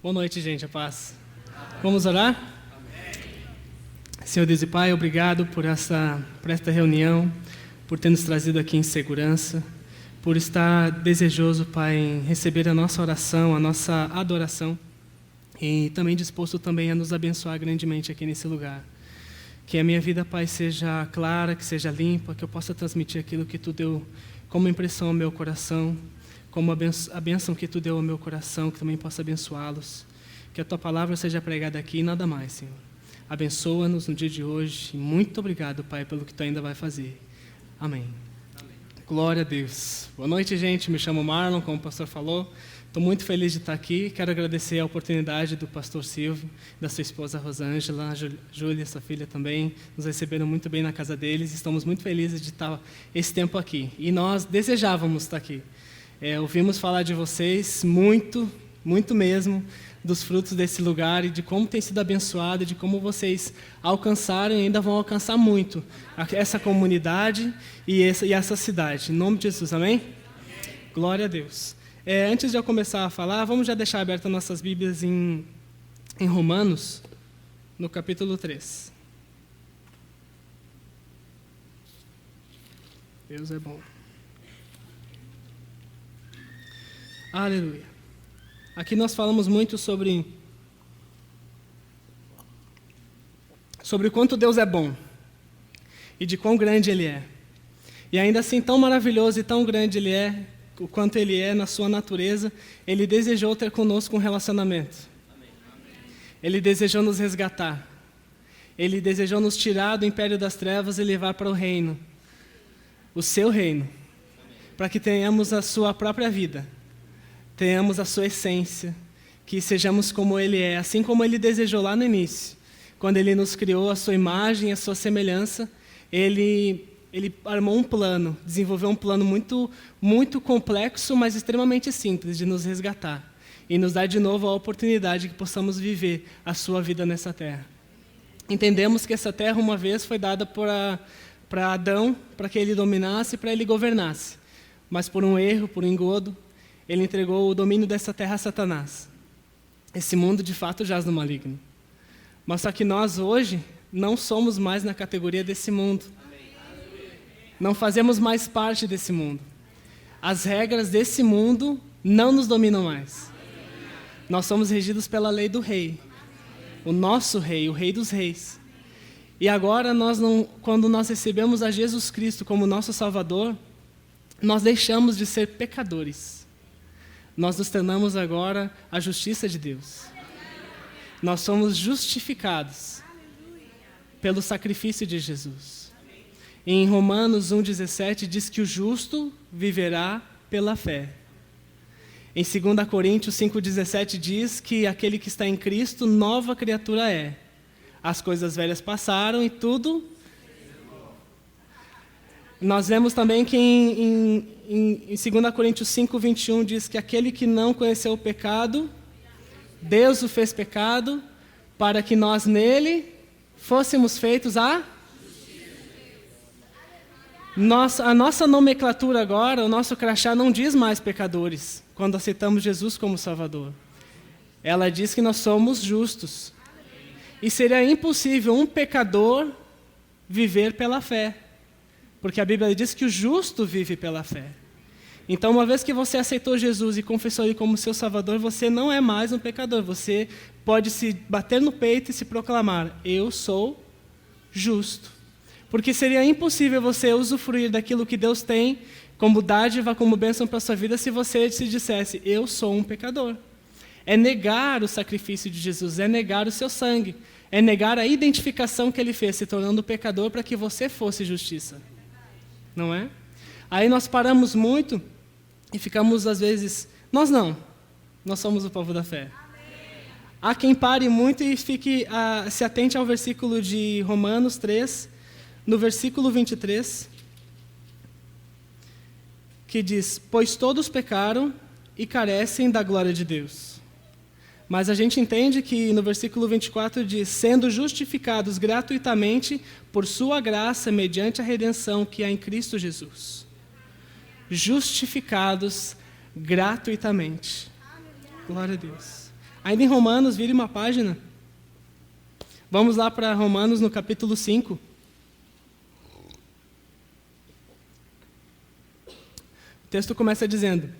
Boa noite, gente, a paz. Vamos orar? Amém. Senhor Deus e Pai, obrigado por esta reunião, por ter nos trazido aqui em segurança, por estar desejoso, Pai, em receber a nossa oração, a nossa adoração e também disposto também a nos abençoar grandemente aqui nesse lugar. Que a minha vida, Pai, seja clara, que seja limpa, que eu possa transmitir aquilo que Tu deu como impressão ao meu coração, como a bênção que Tu deu ao meu coração, que também possa abençoá-los. Que a Tua palavra seja pregada aqui e nada mais, Senhor. Abençoa-nos no dia de hoje. E muito obrigado, Pai, pelo que Tu ainda vai fazer. Amém. Amém. Glória a Deus. Boa noite, gente. Me chamo Marlon, como o pastor falou. Estou muito feliz de estar aqui. Quero agradecer a oportunidade do pastor Silvio, da sua esposa Rosângela, Júlia, sua filha também. Nos receberam muito bem na casa deles. Estamos muito felizes de estar esse tempo aqui. E nós desejávamos estar aqui. Ouvimos falar de vocês muito, muito mesmo, dos frutos desse lugar e de como tem sido abençoado, de como vocês alcançaram e ainda vão alcançar muito essa comunidade e essa cidade. Em nome de Jesus, amém? Glória a Deus. Antes de eu começar a falar, vamos já deixar abertas nossas Bíblias em Romanos, no capítulo 3. Deus é bom. Aleluia. Aqui nós falamos muito sobre o quanto Deus é bom e de quão grande Ele é. E ainda assim, tão maravilhoso e tão grande Ele é, o quanto Ele é na sua natureza, Ele desejou ter conosco um relacionamento. Ele desejou nos resgatar. Ele desejou nos tirar do império das trevas e levar para o reino, o seu reino, para que tenhamos a sua própria vida. Tenhamos a sua essência, que sejamos como Ele é, assim como Ele desejou lá no início. Quando Ele nos criou a sua imagem, a sua semelhança, Ele armou um plano, desenvolveu um plano muito, muito complexo, mas extremamente simples de nos resgatar e nos dar de novo a oportunidade que possamos viver a sua vida nessa terra. Entendemos que essa terra uma vez foi dada para Adão, para que ele dominasse, para ele governasse, mas por um erro, por um engodo, Ele entregou o domínio dessa terra a Satanás. Esse mundo, de fato, jaz no maligno. Mas só que nós, hoje, não somos mais na categoria desse mundo. Não fazemos mais parte desse mundo. As regras desse mundo não nos dominam mais. Nós somos regidos pela lei do rei. O nosso rei, o rei dos reis. E agora, quando nós recebemos a Jesus Cristo como nosso Salvador, nós deixamos de ser pecadores. Nós nos tornamos agora a justiça de Deus. Nós somos justificados pelo sacrifício de Jesus. Em Romanos 1,17 diz que o justo viverá pela fé. Em 2 Coríntios 5,17 diz que aquele que está em Cristo, nova criatura é. As coisas velhas passaram e tudo... Nós vemos também que em 2 Coríntios 5,21 diz que aquele que não conheceu o pecado, Deus o fez pecado, para que nós nele fôssemos feitos a nossa nomenclatura agora, o nosso crachá não diz mais pecadores, quando aceitamos Jesus como Salvador. Ela diz que nós somos justos. E seria impossível um pecador viver pela fé. Porque a Bíblia diz que o justo vive pela fé. Então, uma vez que você aceitou Jesus e confessou Ele como seu Salvador, você não é mais um pecador. Você pode se bater no peito e se proclamar: eu sou justo. Porque seria impossível você usufruir daquilo que Deus tem como dádiva, como bênção para a sua vida, se você se dissesse: eu sou um pecador. É negar o sacrifício de Jesus, é negar o seu sangue, é negar a identificação que Ele fez, se tornando pecador para que você fosse justiça. Não é? Aí nós paramos muito e ficamos às vezes... Nós não. Nós somos o povo da fé. Amém. Há quem pare muito e se atente ao versículo de Romanos 3, no versículo 23, que diz: pois todos pecaram e carecem da glória de Deus. Mas a gente entende que no versículo 24 diz: sendo justificados gratuitamente por sua graça, mediante a redenção que há em Cristo Jesus. Justificados gratuitamente. Glória a Deus. Ainda em Romanos, vire uma página. Vamos lá para Romanos, no capítulo 5. O texto começa dizendo: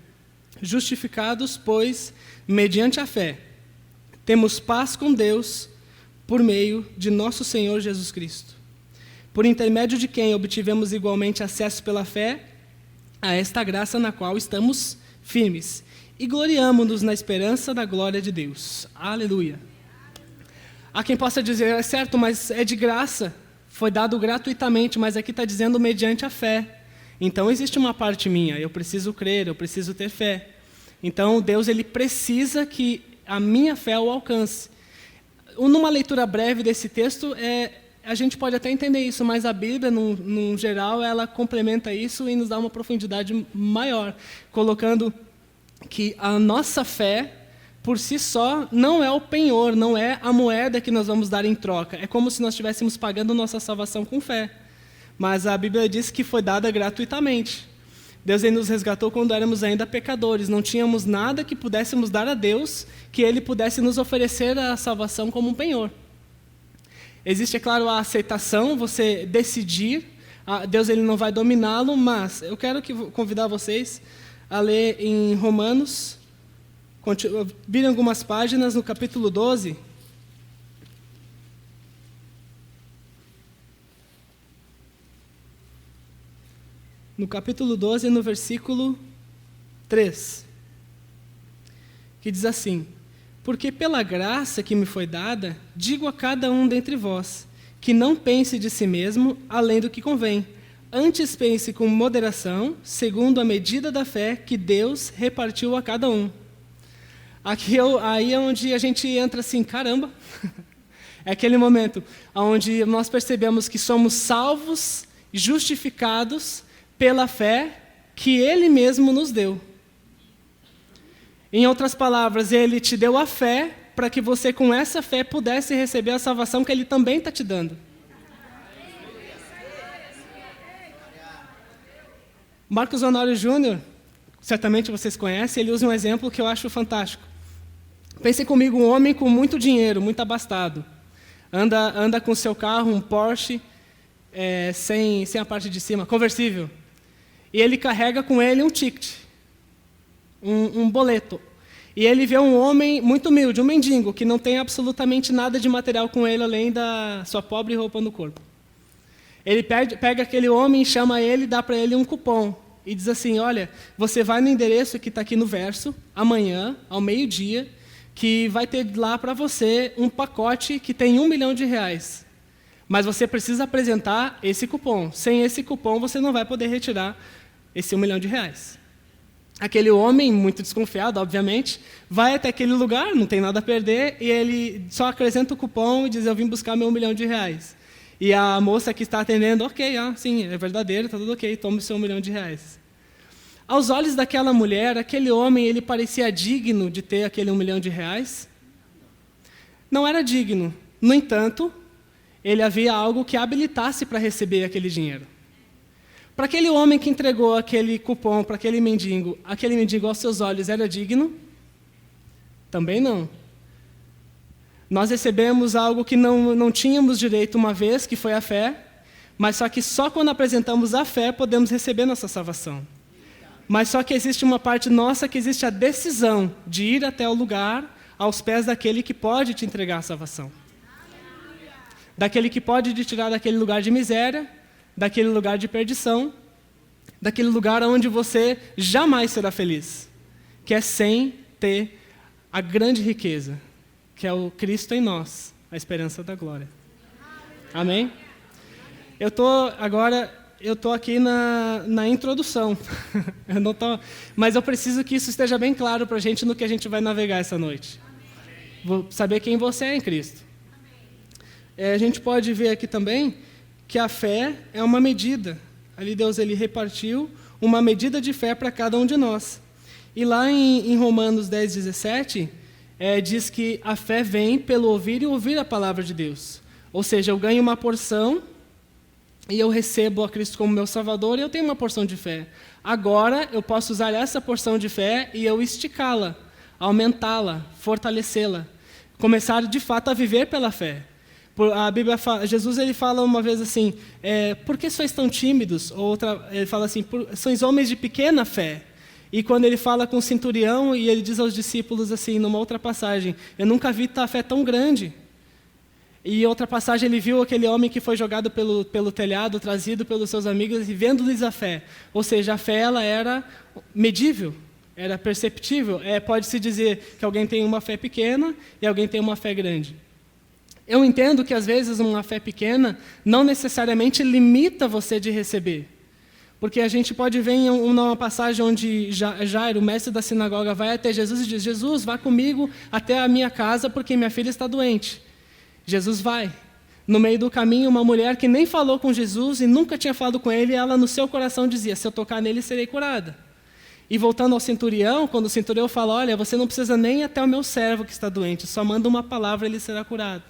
justificados, pois, mediante a fé, temos paz com Deus por meio de nosso Senhor Jesus Cristo, por intermédio de quem obtivemos igualmente acesso pela fé a esta graça na qual estamos firmes e gloriamo-nos na esperança da glória de Deus. Aleluia. Há quem possa dizer, é certo, mas é de graça, foi dado gratuitamente, mas aqui está dizendo mediante a fé. Então existe uma parte minha, eu preciso crer, eu preciso ter fé. Então Deus ele precisa que a minha fé o alcance. Numa leitura breve desse texto, a gente pode até entender isso, mas a Bíblia, no geral, ela complementa isso e nos dá uma profundidade maior, colocando que a nossa fé, por si só, não é o penhor, não é a moeda que nós vamos dar em troca. É como se nós estivéssemos pagando nossa salvação com fé. Mas a Bíblia diz que foi dada gratuitamente. Deus ele nos resgatou quando éramos ainda pecadores. Não tínhamos nada que pudéssemos dar a Deus, que Ele pudesse nos oferecer a salvação como um penhor. Existe, é claro, a aceitação, você decidir. Deus ele não vai dominá-lo, mas eu quero convidar vocês a ler em Romanos, virem algumas páginas, no capítulo 12. No capítulo 12, no versículo 3, que diz assim: porque pela graça que me foi dada, digo a cada um dentre vós, que não pense de si mesmo além do que convém, antes pense com moderação, segundo a medida da fé que Deus repartiu a cada um. Aí é onde a gente entra assim, caramba, é aquele momento onde nós percebemos que somos salvos, justificados, pela fé que Ele mesmo nos deu. Em outras palavras, Ele te deu a fé para que você, com essa fé, pudesse receber a salvação que Ele também está te dando. Marcos Honório Júnior, certamente vocês conhecem, ele usa um exemplo que eu acho fantástico. Pensem comigo, um homem com muito dinheiro, muito abastado. Anda com seu carro, um Porsche, sem a parte de cima, conversível. E ele carrega com ele um ticket, um boleto. E ele vê um homem muito humilde, um mendigo, que não tem absolutamente nada de material com ele, além da sua pobre roupa no corpo. Ele pega aquele homem, chama ele, dá para ele um cupom. E diz assim, olha, você vai no endereço que está aqui no verso, amanhã, ao meio-dia, que vai ter lá para você um pacote que tem R$1 milhão. Mas você precisa apresentar esse cupom. Sem esse cupom, você não vai poder retirar esse R$1 milhão. Aquele homem, muito desconfiado, obviamente, vai até aquele lugar, não tem nada a perder, e ele só acrescenta o cupom e diz, eu vim buscar meu R$1 milhão. E a moça que está atendendo, ok, sim, é verdadeiro, está tudo ok, toma o seu R$1 milhão. Aos olhos daquela mulher, aquele homem, ele parecia digno de ter aquele R$1 milhão? Não era digno. No entanto, ele havia algo que habilitasse para receber aquele dinheiro. Para aquele homem que entregou aquele cupom para aquele mendigo aos seus olhos era digno? Também não. Nós recebemos algo que não tínhamos direito uma vez, que foi a fé, mas só que só quando apresentamos a fé podemos receber nossa salvação. Mas só que existe uma parte nossa que existe a decisão de ir até o lugar, aos pés daquele que pode te entregar a salvação. Daquele que pode te tirar daquele lugar de miséria, daquele lugar de perdição, daquele lugar onde você jamais será feliz, que é sem ter a grande riqueza, que é o Cristo em nós, a esperança da glória. Amém? Eu estou aqui na introdução, mas eu preciso que isso esteja bem claro para a gente no que a gente vai navegar essa noite. Vou saber quem você é em Cristo. A gente pode ver aqui também que a fé é uma medida. Ali Deus ele repartiu uma medida de fé para cada um de nós. E lá em Romanos 10, 17, diz que a fé vem pelo ouvir e ouvir a palavra de Deus. Ou seja, eu ganho uma porção e eu recebo a Cristo como meu Salvador e eu tenho uma porção de fé. Agora eu posso usar essa porção de fé e eu esticá-la aumentá-la, fortalecê-la, começar de fato a viver pela fé. A Bíblia fala, Jesus ele fala uma vez assim, por que sois tão tímidos? Ele fala assim, sois homens de pequena fé. E quando ele fala com o centurião, e ele diz aos discípulos assim, numa outra passagem, eu nunca vi a fé tão grande. E outra passagem, ele viu aquele homem que foi jogado pelo telhado, trazido pelos seus amigos, e vendo-lhes a fé. Ou seja, a fé ela era medível, era perceptível. Pode-se dizer que alguém tem uma fé pequena e alguém tem uma fé grande. Eu entendo que, às vezes, uma fé pequena não necessariamente limita você de receber. Porque a gente pode ver em uma passagem onde Jairo, o mestre da sinagoga, vai até Jesus e diz, Jesus, vá comigo até a minha casa porque minha filha está doente. Jesus vai. No meio do caminho, uma mulher que nem falou com Jesus e nunca tinha falado com ele, ela no seu coração dizia, se eu tocar nele, serei curada. E voltando ao centurião, quando o centurião fala, olha, você não precisa nem ir até o meu servo que está doente, só manda uma palavra e ele será curado.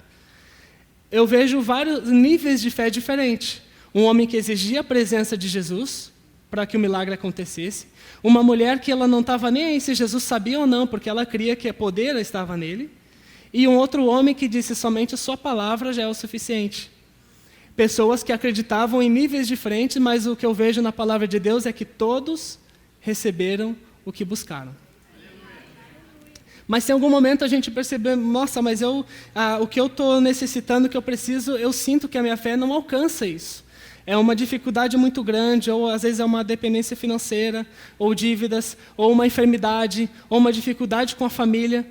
Eu vejo vários níveis de fé diferentes. Um homem que exigia a presença de Jesus para que o milagre acontecesse. Uma mulher que ela não estava nem aí se Jesus sabia ou não, porque ela cria que o poder estava nele. E um outro homem que disse somente a sua palavra já é o suficiente. Pessoas que acreditavam em níveis diferentes, mas o que eu vejo na palavra de Deus é que todos receberam o que buscaram. Mas se em algum momento a gente perceber, nossa, mas o que eu estou necessitando, o que eu preciso, eu sinto que a minha fé não alcança isso. É uma dificuldade muito grande, ou às vezes é uma dependência financeira, ou dívidas, ou uma enfermidade, ou uma dificuldade com a família.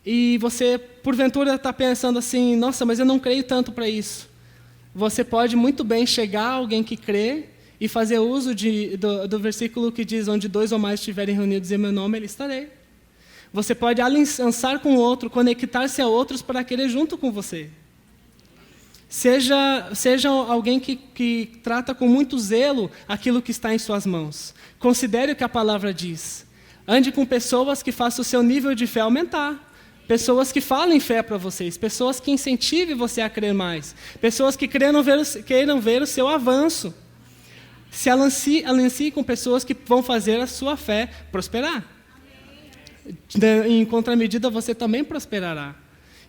E você, porventura, está pensando assim, nossa, mas eu não creio tanto para isso. Você pode muito bem chegar a alguém que crê e fazer uso do versículo que diz, onde 2 ou mais estiverem reunidos em meu nome, ele estarei. Você pode aliançar com o outro, conectar-se a outros para querer junto com você. Seja alguém que trata com muito zelo aquilo que está em suas mãos. Considere o que a palavra diz. Ande com pessoas que façam o seu nível de fé aumentar. Pessoas que falem fé para vocês. Pessoas que incentivem você a crer mais. Pessoas que queiram ver o seu avanço. Se alancie com pessoas que vão fazer a sua fé prosperar. Em contramedida, você também prosperará.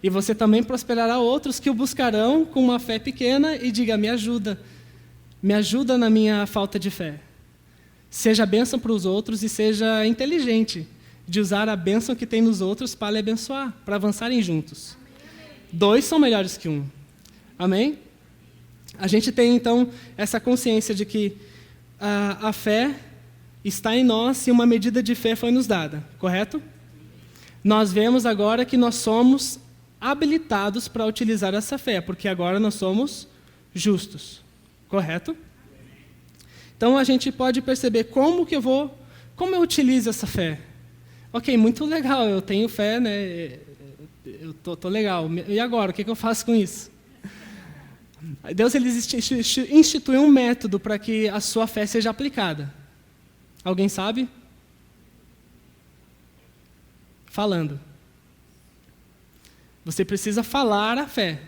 E você também prosperará outros que o buscarão com uma fé pequena e diga, me ajuda na minha falta de fé. Seja bênção para os outros e seja inteligente de usar a bênção que tem nos outros para lhe abençoar, para avançarem juntos. 2 são melhores que 1. Amém? A gente tem, então, essa consciência de que a fé está em nós e uma medida de fé foi nos dada, correto? Nós vemos agora que nós somos habilitados para utilizar essa fé, porque agora nós somos justos, correto? Então a gente pode perceber como eu utilizo essa fé. Ok, muito legal, eu tenho fé, né? Eu tô legal. E agora, o que eu faço com isso? Deus ele instituiu um método para que a sua fé seja aplicada. Alguém sabe? Falando. Você precisa falar a fé.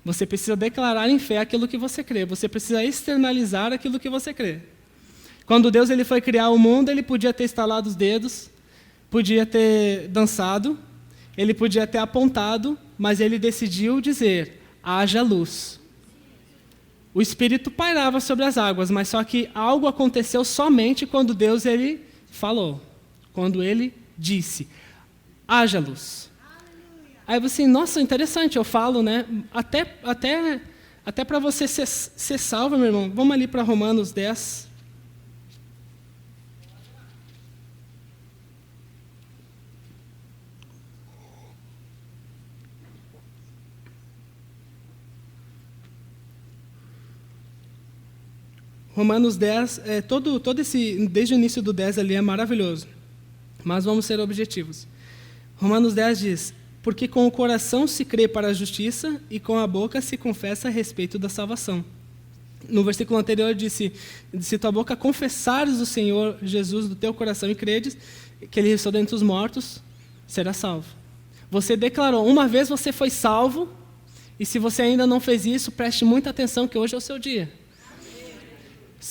Você precisa declarar em fé aquilo que você crê. Você precisa externalizar aquilo que você crê. Quando Deus ele foi criar o mundo, ele podia ter estalado os dedos, podia ter dançado, ele podia ter apontado, mas ele decidiu dizer, haja luz. O Espírito pairava sobre as águas, mas só que algo aconteceu somente quando Deus ele falou, quando ele disse, haja luz. Aí você, nossa, interessante, eu falo, né? Até para você ser salvo, meu irmão, vamos ali para Romanos 10. Romanos 10, todo esse, desde o início do 10 ali é maravilhoso, mas vamos ser objetivos. Romanos 10 diz, porque com o coração se crê para a justiça e com a boca se confessa a respeito da salvação. No versículo anterior disse, se tua boca confessares o Senhor Jesus do teu coração e credes que ele ressuscitou dentre os mortos, será salvo. Você declarou, uma vez você foi salvo, e se você ainda não fez isso, preste muita atenção que hoje é o seu dia.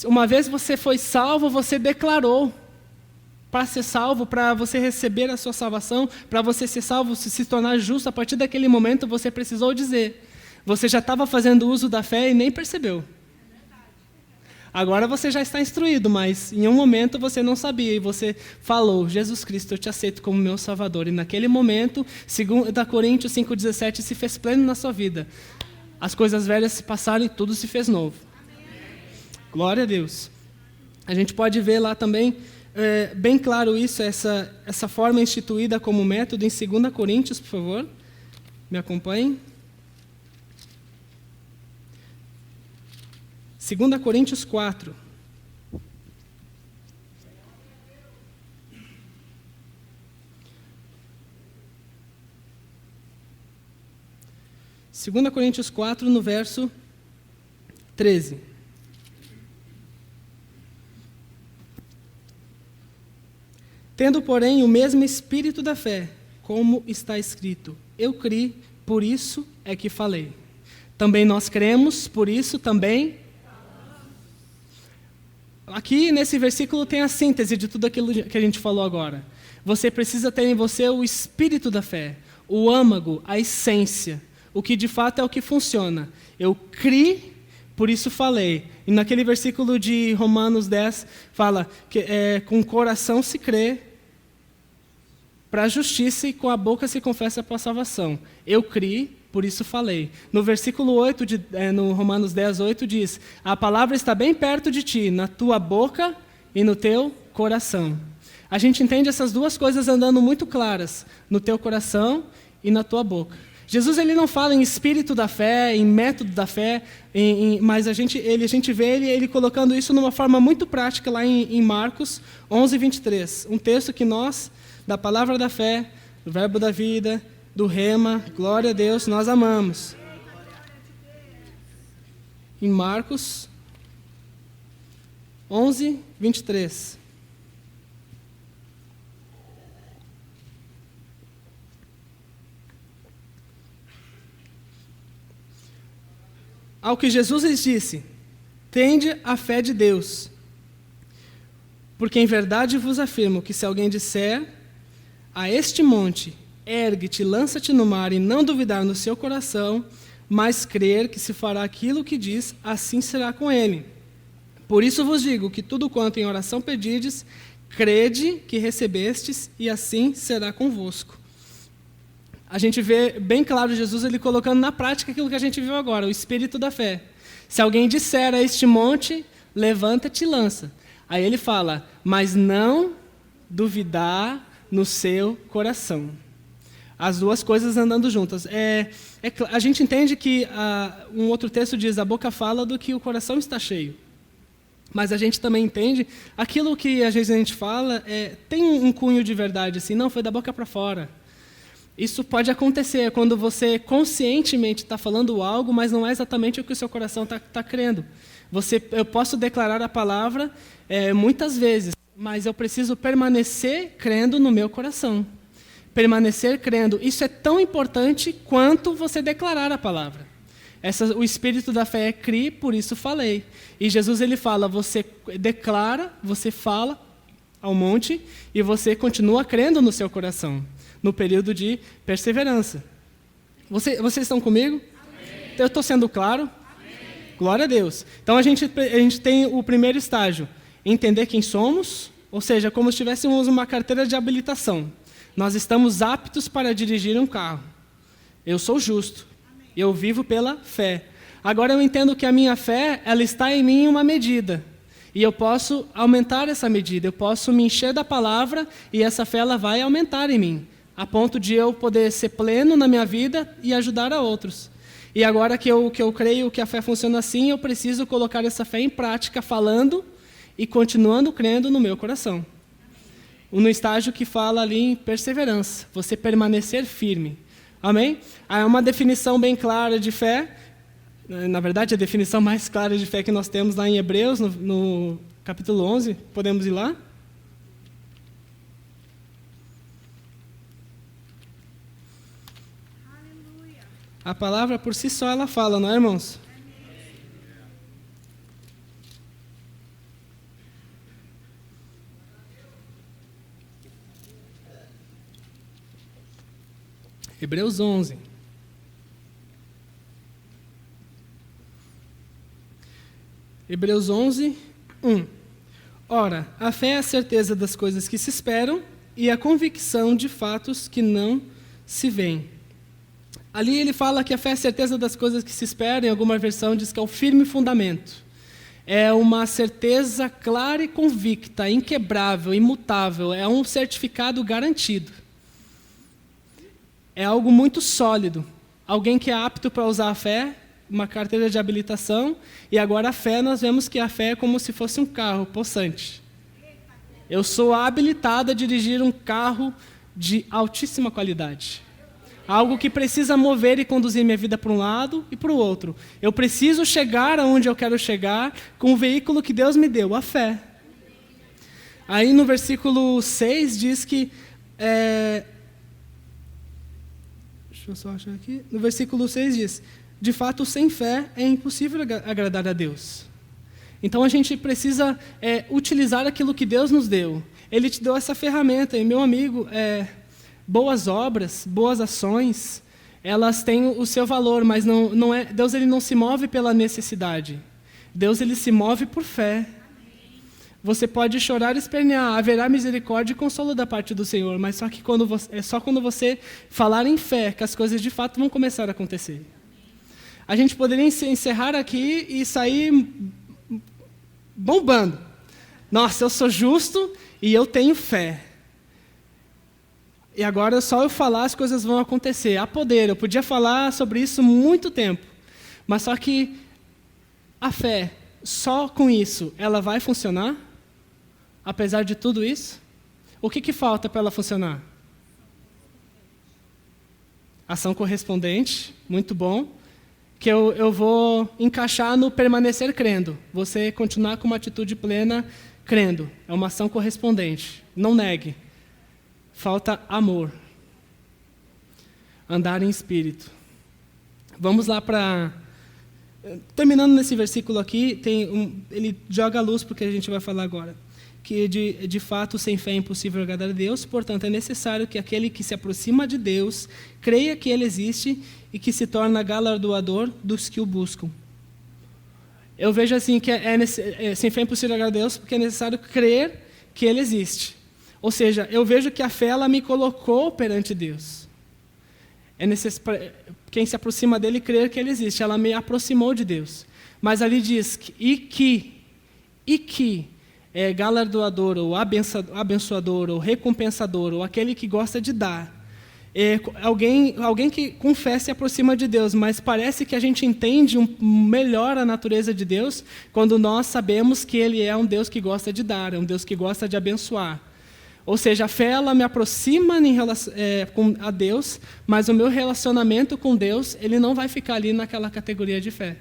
Uma vez você foi salvo, você declarou. para ser salvo, para você receber a sua salvação, para você ser salvo, se tornar justo, a partir daquele momento você precisou dizer. Você já estava fazendo uso da fé e nem percebeu. Agora você já está instruído, mas em um momento você não sabia e você falou: Jesus Cristo, eu te aceito como meu Salvador. E naquele momento, 2 Coríntios 5,17 se fez pleno na sua vida. As coisas velhas se passaram e tudo se fez novo. Glória a Deus. A gente pode ver lá também, bem claro isso, essa forma instituída como método em 2 Coríntios, por favor. Me acompanhem. 2 Coríntios 4. Segunda Coríntios 4, no verso 13. Tendo, porém, o mesmo espírito da fé, como está escrito: eu criei, por isso é que falei. Também nós cremos, por isso também. Aqui nesse versículo tem a síntese de tudo aquilo que a gente falou agora. Você precisa ter em você o espírito da fé, o âmago, a essência, o que de fato é o que funciona. Eu criei, por isso falei. E naquele versículo de Romanos 10 fala que com o coração se crê para a justiça e com a boca se confessa para a salvação. Eu criei, por isso falei. No versículo 8, no Romanos 10, 8 diz: a palavra está bem perto de ti, na tua boca e no teu coração. A gente entende essas duas coisas andando muito claras, no teu coração e na tua boca. Jesus ele não fala em espírito da fé, em método da fé, mas a gente vê ele colocando isso numa forma muito prática lá em Marcos 11, 23. Um texto que nós, da palavra da fé, do verbo da vida, do rema, glória a Deus, nós amamos. Em Marcos 11, 23. Ao que Jesus lhes disse: tende a fé de Deus. Porque em verdade vos afirmo que se alguém disser a este monte: ergue-te, lança-te no mar, e não duvidar no seu coração, mas crer que se fará aquilo que diz, assim será com ele. Por isso vos digo que tudo quanto em oração pedirdes, crede que recebestes, e assim será convosco. A gente vê bem claro Jesus ele colocando na prática aquilo que a gente viu agora, o espírito da fé. Se alguém disser a este monte: levanta-te e lança. Aí ele fala: mas não duvidar no seu coração. As duas coisas andando juntas. A gente entende que um outro texto diz: a boca fala do que o coração está cheio. Mas a gente também entende aquilo que às vezes a gente fala tem um cunho de verdade, assim, não, foi da boca para fora. Isso pode acontecer quando você conscientemente está falando algo, mas não é exatamente o que o seu coração está crendo. Eu posso declarar a palavra muitas vezes, mas eu preciso permanecer crendo no meu coração. Permanecer crendo. Isso é tão importante quanto você declarar a palavra. O espírito da fé é crer, por isso falei. E Jesus ele fala: você declara, você fala ao monte e você continua crendo no seu coração, no período de perseverança. Vocês estão comigo? Amém. Eu estou sendo claro? Amém. Glória a Deus. Então a gente tem o primeiro estágio: entender quem somos, ou seja, como se tivéssemos uma carteira de habilitação. Nós estamos aptos para dirigir um carro. Eu sou justo. Amém. Eu vivo pela fé. Agora eu entendo que a minha fé, ela está em mim em uma medida. E eu posso aumentar essa medida. Eu posso me encher da palavra e essa fé ela vai aumentar em mim, a ponto de eu poder ser pleno na minha vida e ajudar a outros. E agora que eu creio que a fé funciona assim, eu preciso colocar essa fé em prática, falando e continuando crendo no meu coração. No estágio que fala ali em perseverança, você permanecer firme. Amém? Há uma definição bem clara de fé. Na verdade, a definição mais clara de fé que nós temos lá em Hebreus, no capítulo 11. Podemos ir lá? A palavra por si só ela fala, não é, irmãos? Hebreus 11. Hebreus 11, 1. Ora, a fé é a certeza das coisas que se esperam e a convicção de fatos que não se veem. Ali ele fala que a fé é a certeza das coisas que se esperam, em alguma versão diz que é o firme fundamento. É uma certeza clara e convicta, inquebrável, imutável, é um certificado garantido. É algo muito sólido. Alguém que é apto para usar a fé, uma carteira de habilitação, e agora a fé, nós vemos que a fé é como se fosse um carro possante. Eu sou habilitado a dirigir um carro de altíssima qualidade. Algo que precisa mover e conduzir minha vida para um lado e para o outro. Eu preciso chegar aonde eu quero chegar com o veículo que Deus me deu, a fé. Aí no versículo 6 diz que... deixa eu só achar aqui. No versículo 6 diz: de fato, sem fé é impossível agradar a Deus. Então a gente precisa utilizar aquilo que Deus nos deu. Ele te deu essa ferramenta, e meu amigo, boas obras, boas ações, elas têm o seu valor, mas não é, Deus ele não se move pela necessidade. Deus ele se move por fé. Você pode chorar e espernear, haverá misericórdia e consolo da parte do Senhor, mas só que é só quando você falar em fé que as coisas de fato vão começar a acontecer. A gente poderia encerrar aqui e sair bombando. Nossa, eu sou justo e eu tenho fé. E agora só eu falar as coisas vão acontecer. Há poder, eu podia falar sobre isso muito tempo. Mas só que a fé, só com isso, ela vai funcionar? Apesar de tudo isso? O que falta para ela funcionar? Ação correspondente, muito bom. Que eu vou encaixar no permanecer crendo. Você continuar com uma atitude plena crendo. É uma ação correspondente. Não negue. Falta amor. Andar em espírito. Vamos lá para... Terminando nesse versículo aqui, ele joga a luz porque a gente vai falar agora. Que de fato, sem fé é impossível agradar a Deus, portanto é necessário que aquele que se aproxima de Deus creia que Ele existe e que se torna galardoador dos que o buscam. Eu vejo assim que sem fé é impossível agradar a Deus porque é necessário crer que Ele existe. Ou seja, eu vejo que a fé ela me colocou perante Deus. Quem se aproxima dele crer que Ele existe, ela me aproximou de Deus. Mas ali diz que é galardoador, ou abençoador, ou recompensador, ou aquele que gosta de dar. Alguém que com fé se aproxima de Deus, mas parece que a gente entende melhor a natureza de Deus quando nós sabemos que Ele é um Deus que gosta de dar, é um Deus que gosta de abençoar. Ou seja, a fé ela me aproxima a Deus, mas o meu relacionamento com Deus ele não vai ficar ali naquela categoria de fé.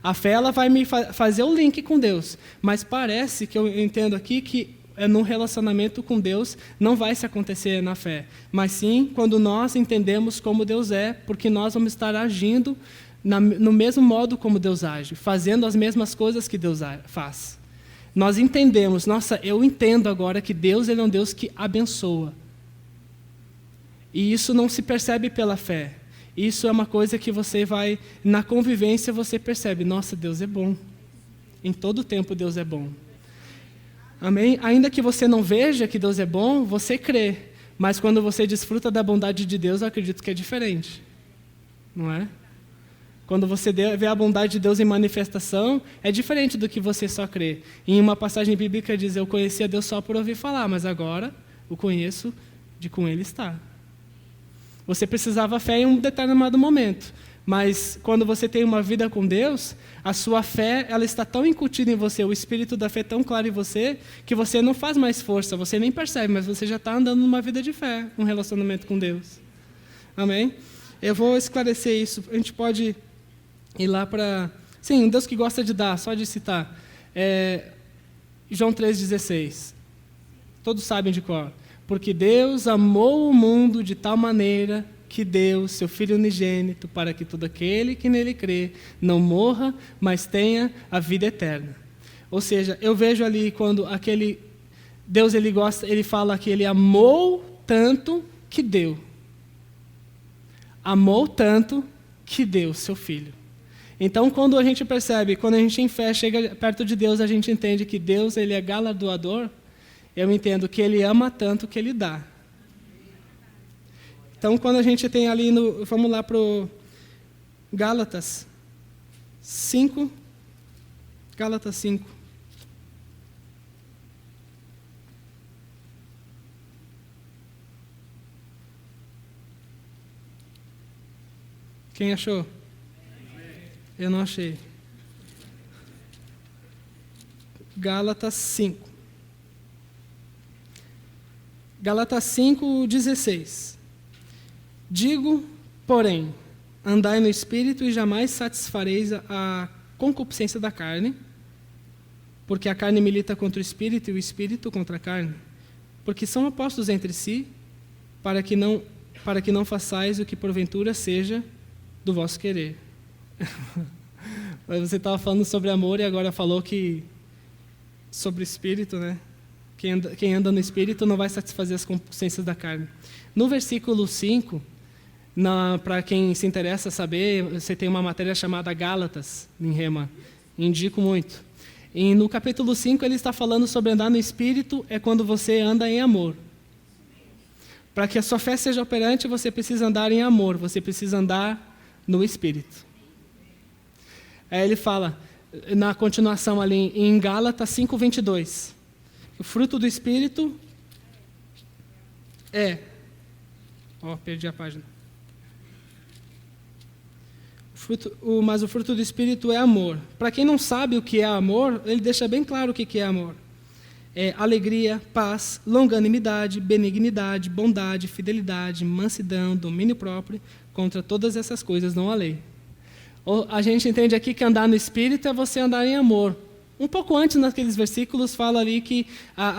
A fé ela vai me fazer o link com Deus, mas parece que eu entendo aqui que num relacionamento com Deus não vai se acontecer na fé, mas sim quando nós entendemos como Deus é, porque nós vamos estar agindo no mesmo modo como Deus age, fazendo as mesmas coisas que Deus faz. Nós entendemos, eu entendo agora que Deus ele é um Deus que abençoa. E isso não se percebe pela fé. Isso é uma coisa que você vai, na convivência você percebe, nossa, Deus é bom. Em todo tempo Deus é bom. Amém? Ainda que você não veja que Deus é bom, você crê. Mas quando você desfruta da bondade de Deus, eu acredito que é diferente. Não é? Quando você vê a bondade de Deus em manifestação, é diferente do que você só crê. Em uma passagem bíblica diz, eu conhecia Deus só por ouvir falar, mas agora o conheço de com Ele estar. Você precisava fé em um determinado momento, mas quando você tem uma vida com Deus, a sua fé ela está tão incutida em você, o espírito da fé é tão claro em você, que você não faz mais força, você nem percebe, mas você já está andando numa vida de fé, um relacionamento com Deus. Amém? Eu vou esclarecer isso, a gente pode ir lá para... Sim, um Deus que gosta de dar, só de citar. João 3,16. Todos sabem de cor. Porque Deus amou o mundo de tal maneira que deu seu Filho unigênito para que todo aquele que nele crê não morra, mas tenha a vida eterna. Ou seja, eu vejo ali quando aquele Deus ele fala que Ele amou tanto que deu. amou tanto que deu o seu Filho. Então, quando a gente percebe, quando a gente em fé chega perto de Deus, a gente entende que Deus ele é galardoador, eu entendo que Ele ama tanto que Ele dá. Então, quando a gente tem ali, vamos lá para o Gálatas 5. Gálatas 5. Quem achou? Eu não achei. Gálatas 5. Gálatas 5:16. Digo, porém, andai no Espírito e jamais satisfareis a concupiscência da carne, porque a carne milita contra o Espírito e o Espírito contra a carne, porque são opostos entre si, para que não façais o que porventura seja do vosso querer. Você estava falando sobre amor e agora falou que sobre Espírito, né? Quem anda no Espírito não vai satisfazer as concupiscências da carne. No versículo 5, para quem se interessa saber, você tem uma matéria chamada Gálatas, em Rema. Indico muito. E no capítulo 5, ele está falando sobre andar no Espírito, é quando você anda em amor. Para que a sua fé seja operante, você precisa andar em amor, você precisa andar no Espírito. Aí ele fala, na continuação ali, em Gálatas 5:22, o fruto do Espírito é... perdi a página. Mas o fruto do Espírito é amor. Para quem não sabe o que é amor, ele deixa bem claro o que é amor. É alegria, paz, longanimidade, benignidade, bondade, fidelidade, mansidão, domínio próprio. Contra todas essas coisas não há lei. A gente entende aqui que andar no Espírito é você andar em amor. Um pouco antes, naqueles versículos, fala ali que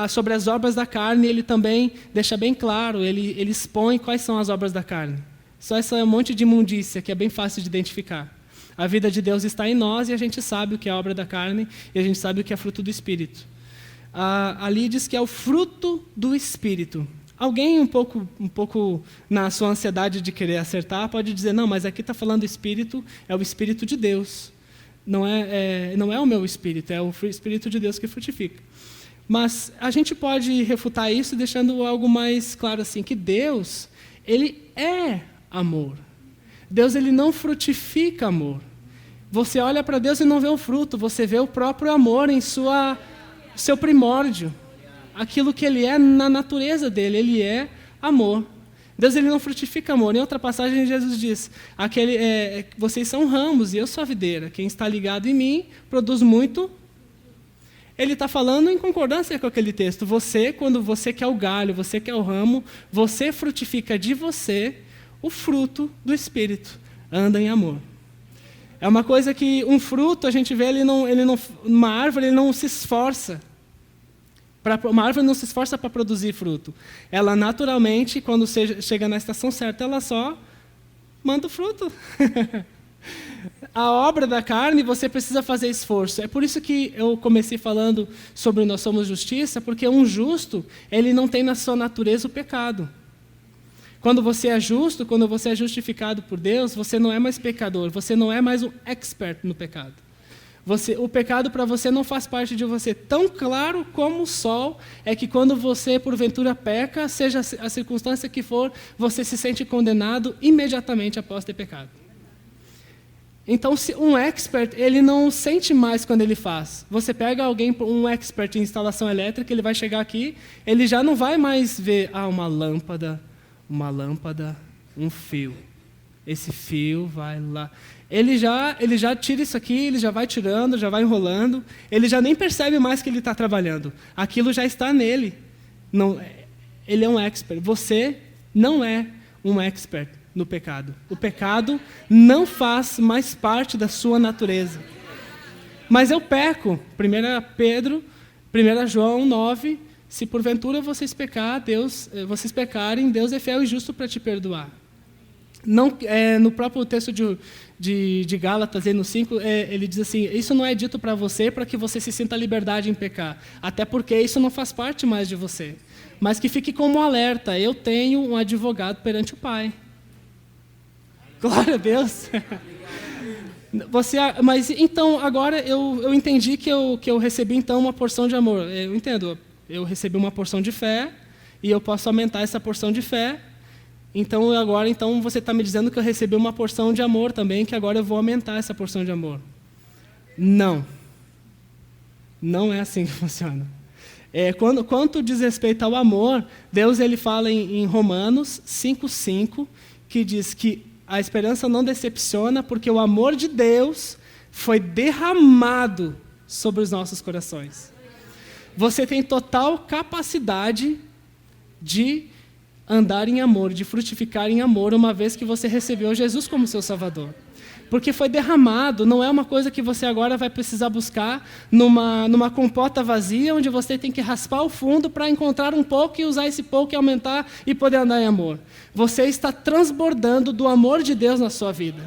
sobre as obras da carne, ele também deixa bem claro, ele expõe quais são as obras da carne. Só esse monte de imundícia que é bem fácil de identificar. A vida de Deus está em nós e a gente sabe o que é a obra da carne e a gente sabe o que é fruto do Espírito. Ali diz que é o fruto do Espírito. Alguém um pouco na sua ansiedade de querer acertar pode dizer, não, mas aqui está falando Espírito, é o Espírito de Deus. Não é o meu Espírito, é o Espírito de Deus que frutifica. Mas a gente pode refutar isso deixando algo mais claro assim, que Deus, Ele é amor. Deus, Ele não frutifica amor. Você olha para Deus e não vê o fruto, você vê o próprio amor em seu primórdio. Aquilo que Ele é na natureza dEle, Ele é amor. Deus ele não frutifica amor. Em outra passagem, Jesus diz, vocês são ramos e eu sou a videira. Quem está ligado em mim produz muito. Ele está falando em concordância com aquele texto. Quando você quer o galho, você quer o ramo, você frutifica de você o fruto do Espírito. Anda em amor. É uma coisa que um fruto, a gente vê, uma árvore ele não se esforça. Uma árvore não se esforça para produzir fruto. Ela, naturalmente, quando chega na estação certa, ela só manda o fruto. A obra da carne, você precisa fazer esforço. É por isso que eu comecei falando sobre nós somos justiça, porque um justo, ele não tem na sua natureza o pecado. Quando você é justo, quando você é justificado por Deus, você não é mais pecador, você não é mais um expert no pecado. O pecado para você não faz parte de você. Tão claro como o sol é que quando você, porventura, peca, seja a circunstância que for, você se sente condenado imediatamente após ter pecado. Então, um expert, ele não sente mais quando ele faz. Você pega um expert em instalação elétrica, ele vai chegar aqui, ele já não vai mais ver uma lâmpada, um fio. Esse fio vai lá. Ele já tira isso aqui, ele já vai tirando, já vai enrolando, ele já nem percebe mais que ele está trabalhando. Aquilo já está nele. Não, ele é um expert. Você não é um expert no pecado. O pecado não faz mais parte da sua natureza. Mas eu peco. 1 João 9, se porventura vocês pecarem, Deus é fiel e justo para te perdoar. Não, no próprio texto de Gálatas, no 5, ele diz assim, isso não é dito para você para que você se sinta liberdade em pecar, até porque isso não faz parte mais de você. Mas que fique como alerta, eu tenho um advogado perante o Pai. Glória a Deus. Mas então, agora eu entendi que eu recebi então uma porção de amor. Eu entendo, eu recebi uma porção de fé e eu posso aumentar essa porção de fé. Então, agora você está me dizendo que eu recebi uma porção de amor também, que agora eu vou aumentar essa porção de amor. Não. Não é assim que funciona. Quanto diz respeito ao amor, Deus ele fala em Romanos 5:5, que diz que a esperança não decepciona, porque o amor de Deus foi derramado sobre os nossos corações. Você tem total capacidade de andar em amor, de frutificar em amor, uma vez que você recebeu Jesus como seu Salvador. Porque foi derramado, não é uma coisa que você agora vai precisar buscar numa compota vazia, onde você tem que raspar o fundo para encontrar um pouco e usar esse pouco e aumentar e poder andar em amor. Você está transbordando do amor de Deus na sua vida.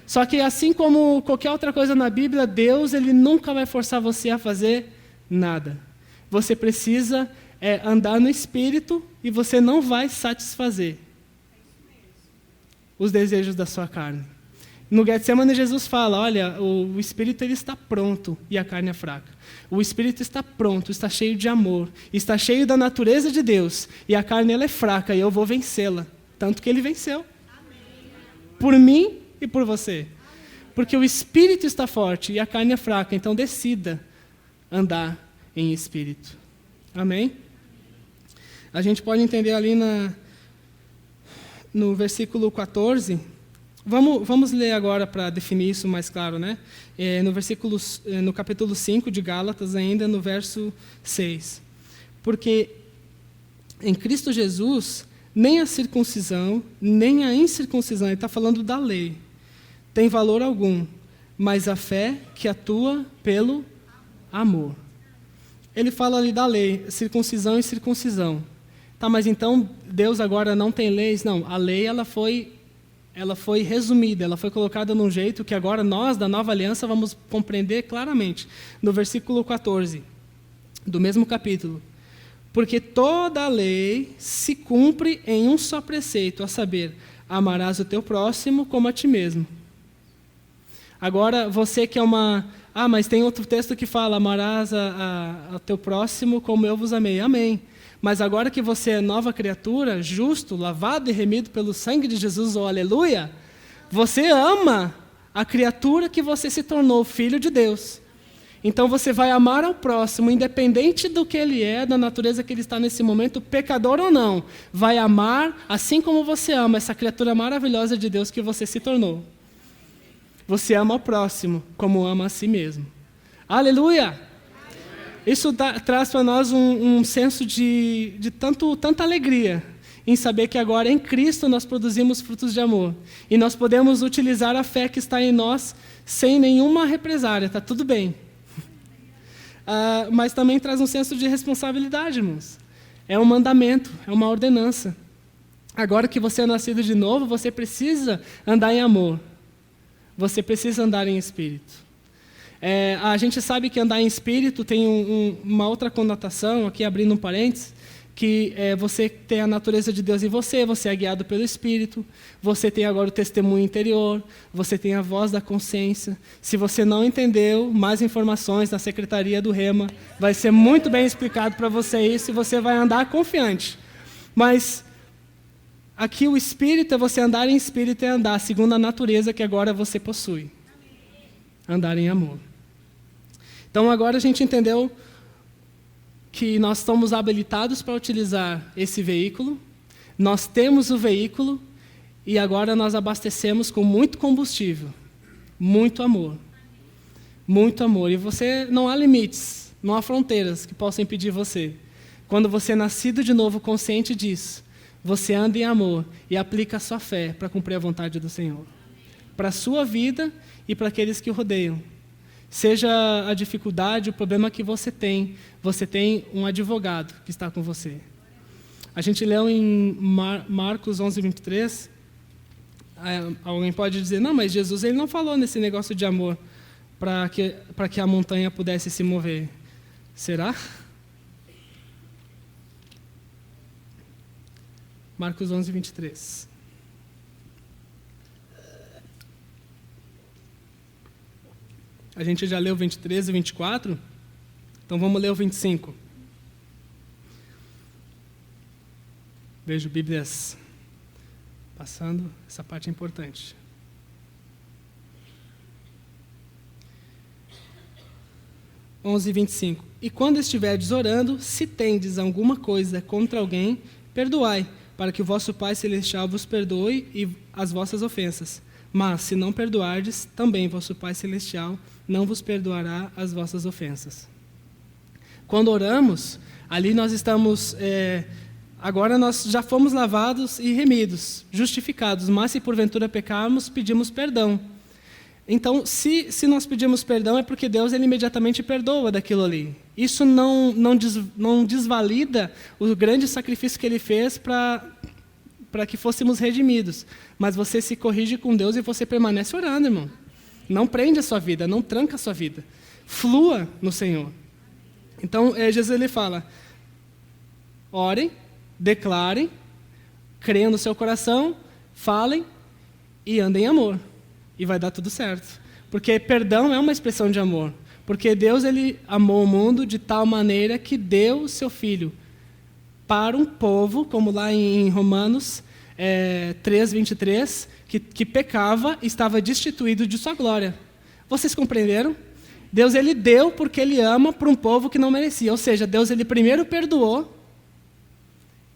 Só que assim como qualquer outra coisa na Bíblia, Deus ele nunca vai forçar você a fazer nada. Você precisa andar no Espírito e você não vai satisfazer os desejos da sua carne. No Getsemane, Jesus fala, olha, o Espírito ele está pronto e a carne é fraca. O Espírito está pronto, está cheio de amor, está cheio da natureza de Deus, e a carne ela é fraca e eu vou vencê-la. Tanto que ele venceu. Por mim e por você. Porque o Espírito está forte e a carne é fraca, então decida andar em Espírito. Amém? A gente pode entender ali no versículo 14. Vamos ler agora para definir isso mais claro, né? No capítulo 5 de Gálatas, ainda no verso 6. Porque em Cristo Jesus, nem a circuncisão, nem a incircuncisão, ele está falando da lei, tem valor algum, mas a fé que atua pelo amor. Ele fala ali da lei, circuncisão e circuncisão. Tá, mas então Deus agora não tem leis? Não, a lei ela foi resumida, ela foi colocada num jeito que agora nós, da nova aliança, vamos compreender claramente. No versículo 14, do mesmo capítulo. Porque toda a lei se cumpre em um só preceito, a saber, amarás o teu próximo como a ti mesmo. Agora, você que é uma... mas tem outro texto que fala, amarás a teu próximo como eu vos amei. Amém. Mas agora que você é nova criatura, justo, lavado e remido pelo sangue de Jesus, oh aleluia, você ama a criatura que você se tornou, filho de Deus. Então você vai amar ao próximo, independente do que ele é, da natureza que ele está nesse momento, pecador ou não. Vai amar assim como você ama essa criatura maravilhosa de Deus que você se tornou. Você ama ao próximo como ama a si mesmo. Aleluia! Isso traz para nós um senso de tanta alegria em saber que agora em Cristo nós produzimos frutos de amor. E nós podemos utilizar a fé que está em nós sem nenhuma represária, está tudo bem. Mas também traz um senso de responsabilidade, irmãos. É um mandamento, é uma ordenança. Agora que você é nascido de novo, você precisa andar em amor. Você precisa andar em espírito. A gente sabe que andar em espírito tem uma outra conotação, aqui abrindo um parênteses, que você tem a natureza de Deus em você, você é guiado pelo Espírito, você tem agora o testemunho interior, você tem a voz da consciência. Se você não entendeu, mais informações na secretaria do Rema, vai ser muito bem explicado para você isso e você vai andar confiante. Mas aqui o Espírito é você andar em Espírito, é andar segundo a natureza que agora você possui. Andar em amor. Então agora a gente entendeu que nós estamos habilitados para utilizar esse veículo, nós temos o veículo e agora nós abastecemos com muito combustível, muito amor. Muito amor. E você, não há limites, não há fronteiras que possam impedir você. Quando você é nascido de novo, consciente disso, você anda em amor e aplica a sua fé para cumprir a vontade do Senhor. Para a sua vida e para aqueles que o rodeiam. Seja a dificuldade, o problema que você tem um advogado que está com você. A gente leu em Marcos 11:23, alguém pode dizer, não, mas Jesus ele não falou nesse negócio de amor para que a montanha pudesse se mover. Será? Marcos 11:23. A gente já leu 23 e 24, então vamos ler o 25. Vejo Bíblias passando, essa parte é importante. (11 e 25). E quando estiverdes orando, se tendes alguma coisa contra alguém, perdoai, para que o vosso Pai Celestial vos perdoe e as vossas ofensas. Mas, se não perdoardes, também vosso Pai Celestial não vos perdoará as vossas ofensas. Quando oramos, ali nós estamos... agora nós já fomos lavados e remidos, justificados, mas se porventura pecarmos, pedimos perdão. Então, se nós pedimos perdão, é porque Deus ele imediatamente perdoa daquilo ali. Isso não desvalida o grande sacrifício que Ele fez para que fôssemos redimidos. Mas você se corrige com Deus e você permanece orando, irmão. Não prende a sua vida, não tranca a sua vida. Flua no Senhor. Então, Jesus ele fala, orem, declarem, creiam no seu coração, falem e andem em amor. E vai dar tudo certo. Porque perdão é uma expressão de amor. Porque Deus ele amou o mundo de tal maneira que deu o seu Filho para um povo, como lá em Romanos 3:23, que pecava e estava destituído de sua glória. Vocês compreenderam? Deus ele deu porque Ele ama para um povo que não merecia. Ou seja, Deus ele primeiro perdoou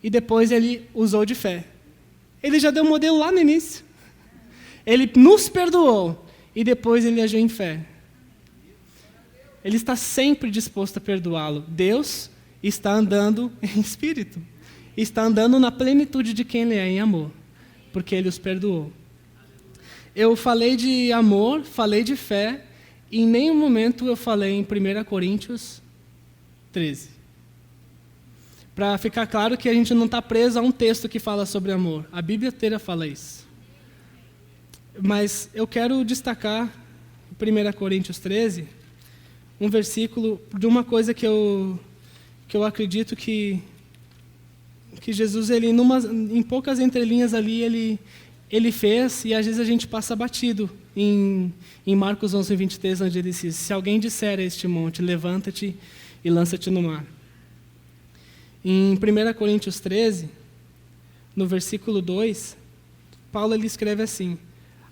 e depois Ele usou de fé. Ele já deu um modelo lá no início. Ele nos perdoou e depois Ele agiu em fé. Ele está sempre disposto a perdoá-lo. Deus está andando em espírito. Está andando na plenitude de quem Ele é em amor. Porque Ele os perdoou. Eu falei de amor, falei de fé, e em nenhum momento eu falei em 1 Coríntios 13. Para ficar claro que a gente não está preso a um texto que fala sobre amor. A Bíblia inteira fala isso. Mas eu quero destacar, em 1 Coríntios 13, um versículo de uma coisa que eu acredito que Jesus, ele, em poucas entrelinhas ali, ele fez, e às vezes a gente passa batido em Marcos 11:23, onde ele diz, se alguém disser a este monte, levanta-te e lança-te no mar. Em 1 Coríntios 13, no versículo 2, Paulo ele escreve assim,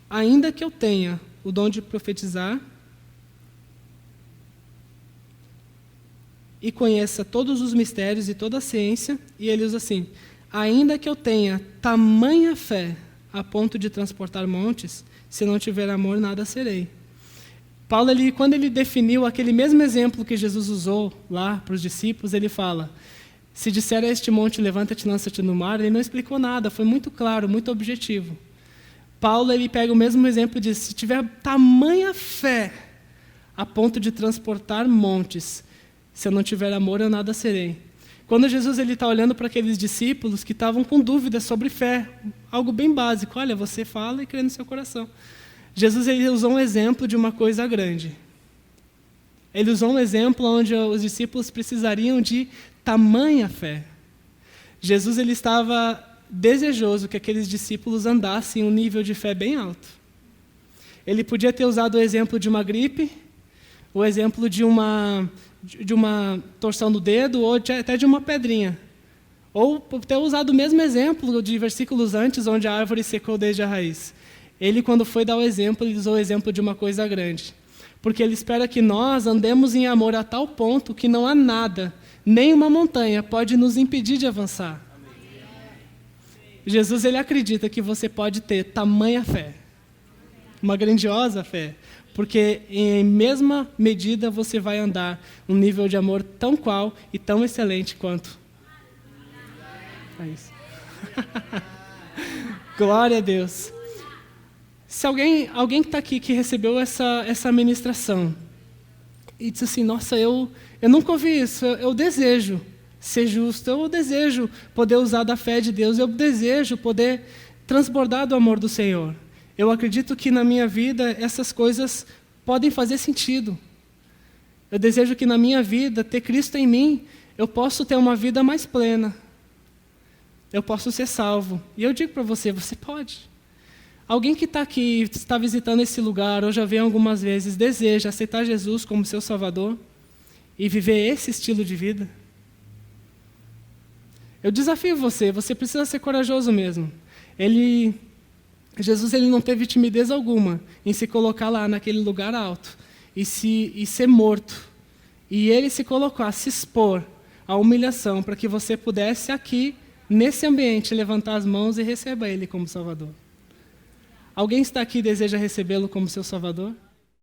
ainda que eu tenha o dom de profetizar e conheça todos os mistérios e toda a ciência, e ele usa assim, ainda que eu tenha tamanha fé a ponto de transportar montes, se não tiver amor, nada serei. Paulo, quando ele definiu aquele mesmo exemplo que Jesus usou lá para os discípulos, ele fala, se disser a este monte, levanta-te e lança-te no mar, ele não explicou nada, foi muito claro, muito objetivo. Paulo ele pega o mesmo exemplo e diz, se tiver tamanha fé a ponto de transportar montes, se eu não tiver amor, eu nada serei. Quando Jesus está olhando para aqueles discípulos que estavam com dúvidas sobre fé, algo bem básico, olha, você fala e crê no seu coração. Jesus ele usou um exemplo de uma coisa grande. Ele usou um exemplo onde os discípulos precisariam de tamanha fé. Jesus ele estava desejoso que aqueles discípulos andassem em um nível de fé bem alto. Ele podia ter usado o exemplo de uma gripe, o exemplo de uma torção do dedo, ou até de uma pedrinha. Ou ter usado o mesmo exemplo de versículos antes, onde a árvore secou desde a raiz. Ele, quando foi dar o exemplo, ele usou o exemplo de uma coisa grande. Porque ele espera que nós andemos em amor a tal ponto que não há nada, nem uma montanha, pode nos impedir de avançar. Jesus ele acredita que você pode ter tamanha fé, uma grandiosa fé, porque em mesma medida você vai andar um nível de amor tão qual e tão excelente quanto. É isso. Glória a Deus. Se alguém que está aqui, que recebeu essa ministração, e disse assim, nossa, eu nunca ouvi isso, eu desejo ser justo, eu desejo poder usar da fé de Deus, eu desejo poder transbordar do amor do Senhor. Eu acredito que na minha vida essas coisas podem fazer sentido. Eu desejo que na minha vida, ter Cristo em mim, eu posso ter uma vida mais plena. Eu posso ser salvo. E eu digo para você, você pode. Alguém que está aqui, está visitando esse lugar, ou já veio algumas vezes, deseja aceitar Jesus como seu Salvador e viver esse estilo de vida? Eu desafio você, você precisa ser corajoso mesmo. Jesus ele não teve timidez alguma em se colocar lá naquele lugar alto e ser morto. E ele se colocar, se expor à humilhação para que você pudesse aqui, nesse ambiente, levantar as mãos e receber ele como Salvador. Alguém está aqui e deseja recebê-lo como seu Salvador?